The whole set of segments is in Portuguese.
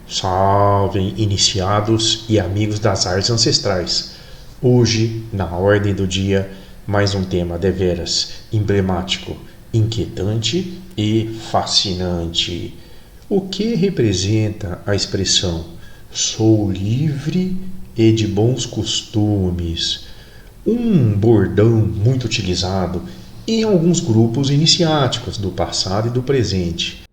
Salve, iniciados e amigos das artes ancestrais. Hoje, na ordem do dia, mais um tema deveras emblemático, inquietante e fascinante. O que representa a expressão "sou livre e de bons costumes"? Um bordão muito utilizado em alguns grupos iniciáticos do passado e do presente.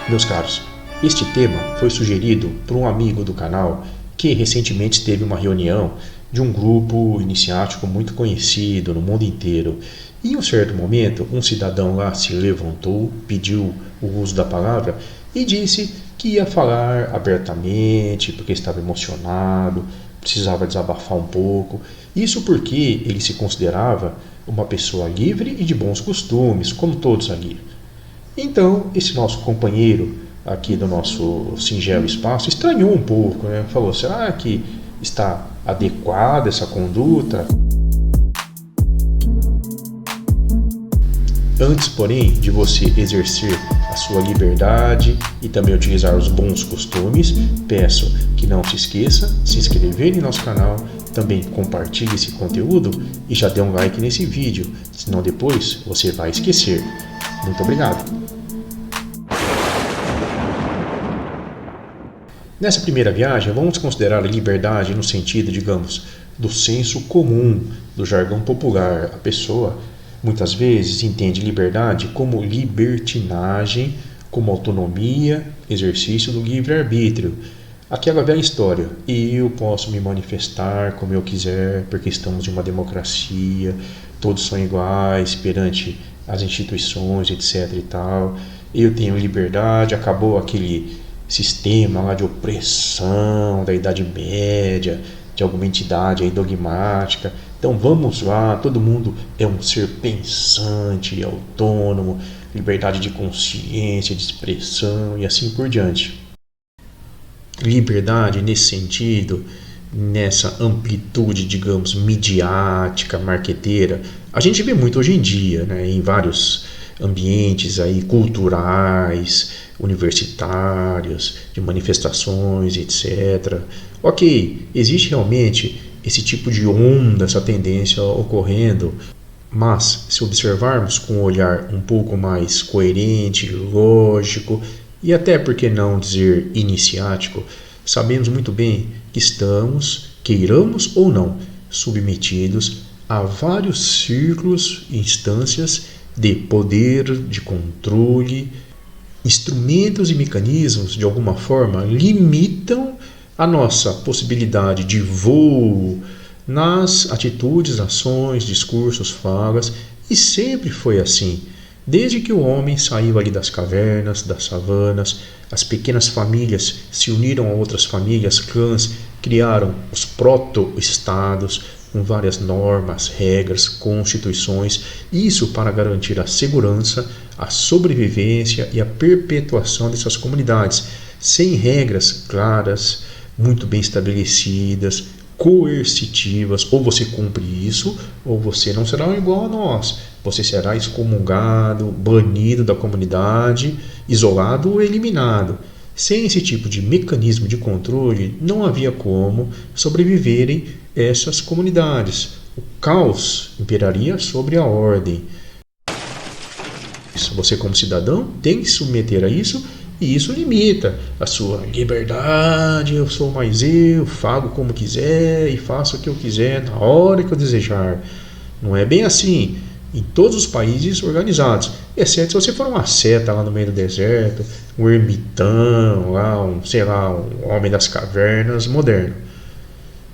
Meus caros, este tema foi sugerido por um amigo do canal que recentemente teve uma reunião de um grupo iniciático muito conhecido no mundo inteiro. E em um certo momento, um cidadão lá se levantou, pediu o uso da palavra e disse que ia falar abertamente porque estava emocionado, precisava desabafar um pouco. Isso porque ele se considerava uma pessoa livre e de bons costumes, como todos ali. Então, esse nosso companheiro aqui do nosso singelo espaço estranhou um pouco, né? Falou, será que está adequada essa conduta? Antes, porém, de você exercer a sua liberdade e também utilizar os bons costumes, peço que não se esqueça de se inscrever em nosso canal, também compartilhe esse conteúdo e já dê um like nesse vídeo, senão depois você vai esquecer. Muito obrigado. Nessa primeira viagem, vamos considerar a liberdade no sentido, digamos, do senso comum, do jargão popular. A pessoa, muitas vezes, entende liberdade como libertinagem, como autonomia, exercício do livre-arbítrio. Aquela velha história, eu posso me manifestar como eu quiser, porque estamos em uma democracia, todos são iguais perante as instituições, etc. e tal. Eu tenho liberdade, acabou aquele sistema lá de opressão da Idade Média, de alguma entidade aí dogmática. Então vamos lá, todo mundo é um ser pensante, autônomo, liberdade de consciência, de expressão e assim por diante. Liberdade nesse sentido, nessa amplitude, digamos, midiática, marqueteira, a gente vê muito hoje em dia, né, em vários ambientes aí culturais, universitários, de manifestações, etc. Ok, existe realmente esse tipo de onda, essa tendência ocorrendo, mas se observarmos com um olhar um pouco mais coerente, lógico e até, por que não dizer, iniciático, sabemos muito bem que estamos, queiramos ou não, submetidos a vários círculos e instâncias de poder, de controle, instrumentos e mecanismos, de alguma forma, limitam a nossa possibilidade de voo nas atitudes, ações, discursos, falas, e sempre foi assim. Desde que o homem saiu ali das cavernas, das savanas, as pequenas famílias se uniram a outras famílias, clãs, criaram os proto-estados com várias normas, regras, constituições, isso para garantir a segurança, a sobrevivência e a perpetuação dessas comunidades, sem regras claras, muito bem estabelecidas, coercitivas. Ou você cumpre isso, ou você não será igual a nós. Você será excomungado, banido da comunidade, isolado ou eliminado. Sem esse tipo de mecanismo de controle, não havia como sobreviverem essas comunidades. O caos imperaria sobre a ordem. Você, como cidadão, tem que se submeter a isso, e isso limita a sua liberdade. Eu sou mais eu, fago como quiser e faço o que eu quiser na hora que eu desejar. Não é bem assim em todos os países organizados, exceto se você for uma seta lá no meio do deserto, um ermitão, lá, um homem das cavernas moderno.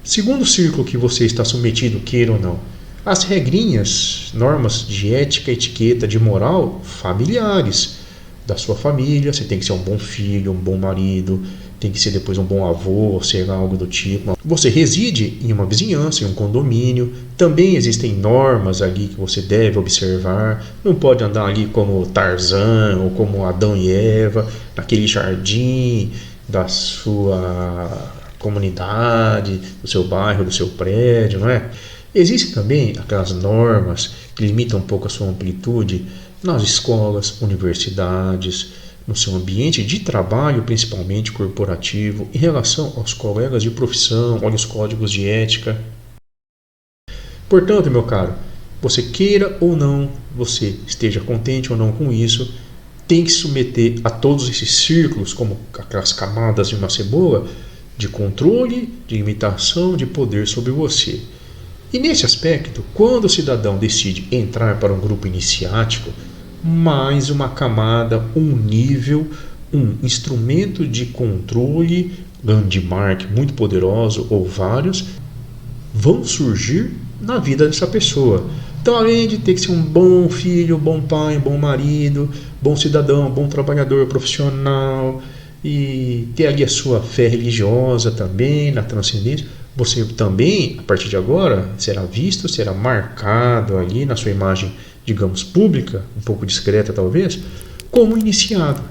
Segundo círculo que você está submetido, queira ou não, as regrinhas, normas de ética, etiqueta, de moral familiares da sua família. Você tem que ser um bom filho, um bom marido, tem que ser depois um bom avô, sei lá, algo do tipo. Você reside em uma vizinhança, em um condomínio, também existem normas ali que você deve observar. Não pode andar ali como Tarzan ou como Adão e Eva, naquele jardim da sua comunidade, do seu bairro, do seu prédio, não é? Existem também aquelas normas que limitam um pouco a sua amplitude nas escolas, universidades, no seu ambiente de trabalho, principalmente corporativo, em relação aos colegas de profissão, olha os códigos de ética. Portanto, meu caro, você queira ou não, você esteja contente ou não com isso, tem que se submeter a todos esses círculos, como aquelas camadas de uma cebola, de controle, de limitação, de poder sobre você. E nesse aspecto, quando o cidadão decide entrar para um grupo iniciático, mais uma camada, um nível, um instrumento de controle, landmark muito poderoso ou vários, vão surgir na vida dessa pessoa. Então, além de ter que ser um bom filho, bom pai, bom marido, bom cidadão, bom trabalhador profissional e ter ali a sua fé religiosa também na transcendência, você também, a partir de agora, será visto, será marcado ali na sua imagem, digamos, pública, um pouco discreta talvez, como iniciado.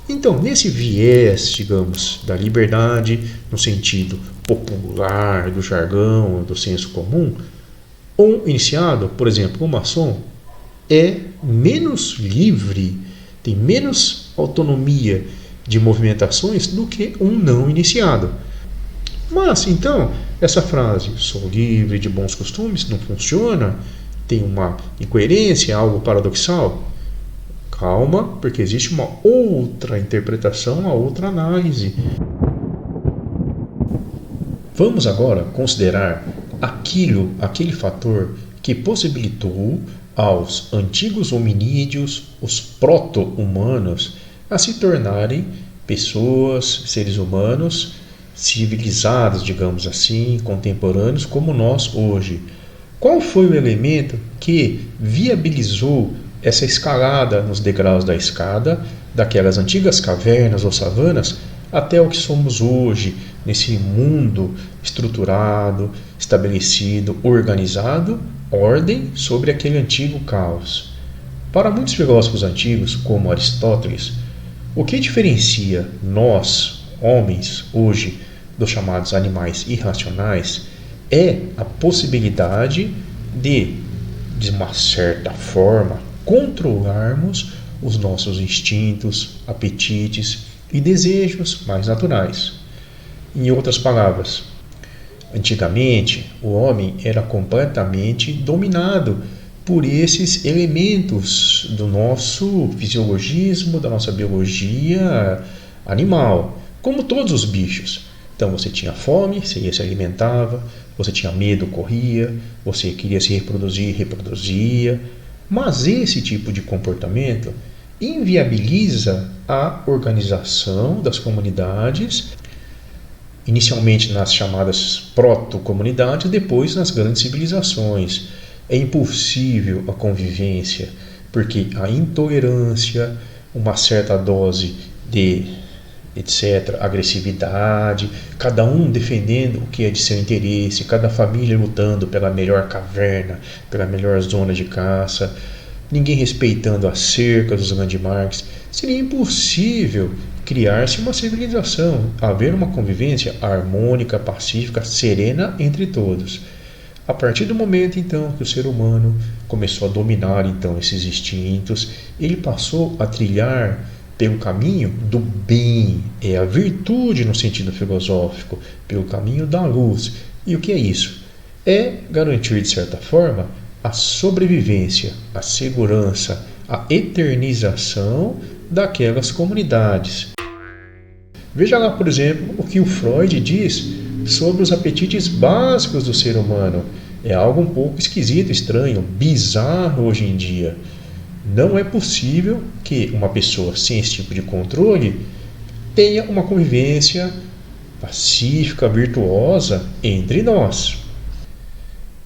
Então, nesse viés, digamos, da liberdade, no sentido popular, do jargão, do senso comum, um iniciado, por exemplo, um maçom, é menos livre, tem menos autonomia de movimentações do que um não iniciado. Mas, então, essa frase, sou livre de bons costumes, não funciona, tem uma incoerência, algo paradoxal. Calma, porque existe uma outra interpretação, uma outra análise. Vamos agora considerar aquele fator que possibilitou aos antigos hominídeos, os proto-humanos, a se tornarem pessoas, seres humanos, civilizados, digamos assim, contemporâneos como nós hoje. Qual foi o elemento que viabilizou essa escalada nos degraus da escada, daquelas antigas cavernas ou savanas, até o que somos hoje, nesse mundo estruturado, estabelecido, organizado, ordem sobre aquele antigo caos? Para muitos filósofos antigos, como Aristóteles, o que diferencia nós, homens, hoje, dos chamados animais irracionais, é a possibilidade de uma certa forma, controlarmos os nossos instintos, apetites e desejos mais naturais. Em outras palavras, antigamente o homem era completamente dominado por esses elementos do nosso fisiologismo, da nossa biologia animal, como todos os bichos. Então você tinha fome, você se alimentava, você tinha medo, corria, você queria se reproduzir, reproduzia. Mas esse tipo de comportamento inviabiliza a organização das comunidades, inicialmente nas chamadas proto-comunidades, depois nas grandes civilizações. É impossível a convivência, porque a intolerância, uma certa dose de etc., agressividade, cada um defendendo o que é de seu interesse, cada família lutando pela melhor caverna, pela melhor zona de caça, ninguém respeitando as cercas, os landmarks. Seria impossível criar-se uma civilização, haver uma convivência harmônica, pacífica, serena entre todos. A partir do momento, então, que o ser humano começou a dominar então esses instintos, ele passou a trilhar pelo caminho do bem, é a virtude no sentido filosófico, pelo caminho da luz. E o que é isso? É garantir, de certa forma, a sobrevivência, a segurança, a eternização daquelas comunidades. Veja lá, por exemplo, o que o Freud diz sobre os apetites básicos do ser humano. É algo um pouco esquisito, estranho, bizarro hoje em dia. Não é possível que uma pessoa sem esse tipo de controle tenha uma convivência pacífica, virtuosa entre nós.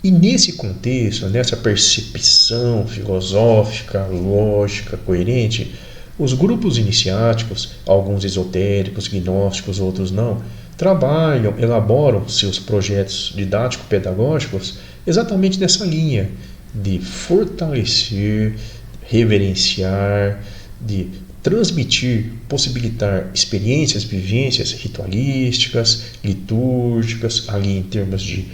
E nesse contexto, nessa percepção filosófica, lógica, coerente, os grupos iniciáticos, alguns esotéricos, gnósticos, outros não, trabalham, elaboram seus projetos didático-pedagógicos exatamente nessa linha de fortalecer, reverenciar, de transmitir, possibilitar experiências, vivências ritualísticas, litúrgicas, ali em termos de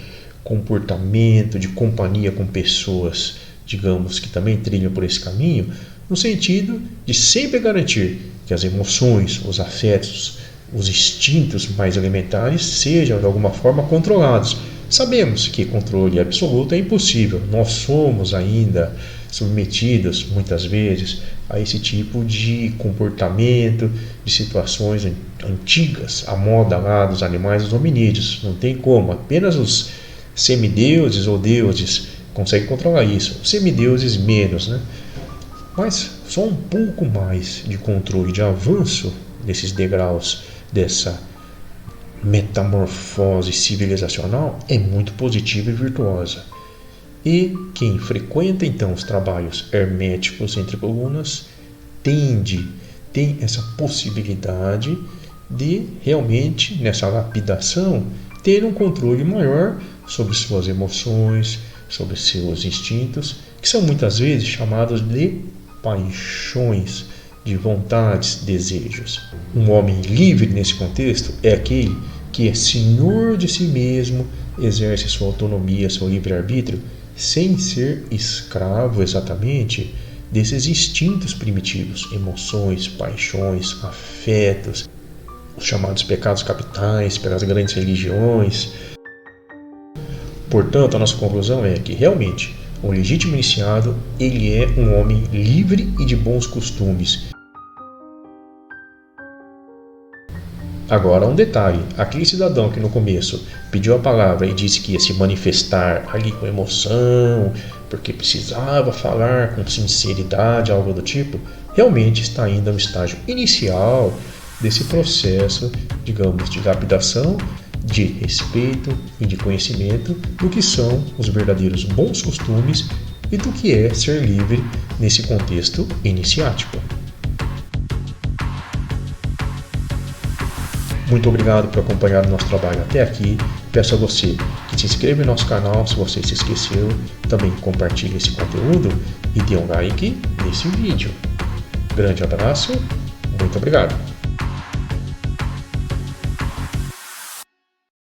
comportamento, de companhia com pessoas, digamos, que também trilham por esse caminho, no sentido de sempre garantir que as emoções, os afetos, os instintos mais elementares sejam de alguma forma controlados. Sabemos que controle absoluto é impossível, nós somos ainda submetidos muitas vezes a esse tipo de comportamento, de situações antigas, a moda lá dos animais dos hominídeos. Não tem como, apenas os semideuses ou deuses conseguem controlar isso, os semideuses menos, né? Mas só um pouco mais de controle, de avanço desses degraus, dessa metamorfose civilizacional é muito positiva e virtuosa. E quem frequenta então os trabalhos herméticos entre colunas tem essa possibilidade de realmente, nessa lapidação, ter um controle maior sobre suas emoções, sobre seus instintos, que são muitas vezes chamados de paixões, de vontades, desejos. Um homem livre nesse contexto é aquele que é senhor de si mesmo, exerce sua autonomia, seu livre-arbítrio, sem ser escravo exatamente desses instintos primitivos, emoções, paixões, afetos, os chamados pecados capitais pelas grandes religiões. Portanto, a nossa conclusão é que realmente o legítimo iniciado, ele é um homem livre e de bons costumes. Agora, um detalhe, aquele cidadão que no começo pediu a palavra e disse que ia se manifestar ali com emoção, porque precisava falar com sinceridade, algo do tipo, realmente está ainda no estágio inicial desse processo, digamos, de lapidação, de respeito e de conhecimento do que são os verdadeiros bons costumes e do que é ser livre nesse contexto iniciático. Muito obrigado por acompanhar o nosso trabalho até aqui. Peço a você que se inscreva em nosso canal se você se esqueceu. Também compartilhe esse conteúdo e dê um like nesse vídeo. Grande abraço, muito obrigado.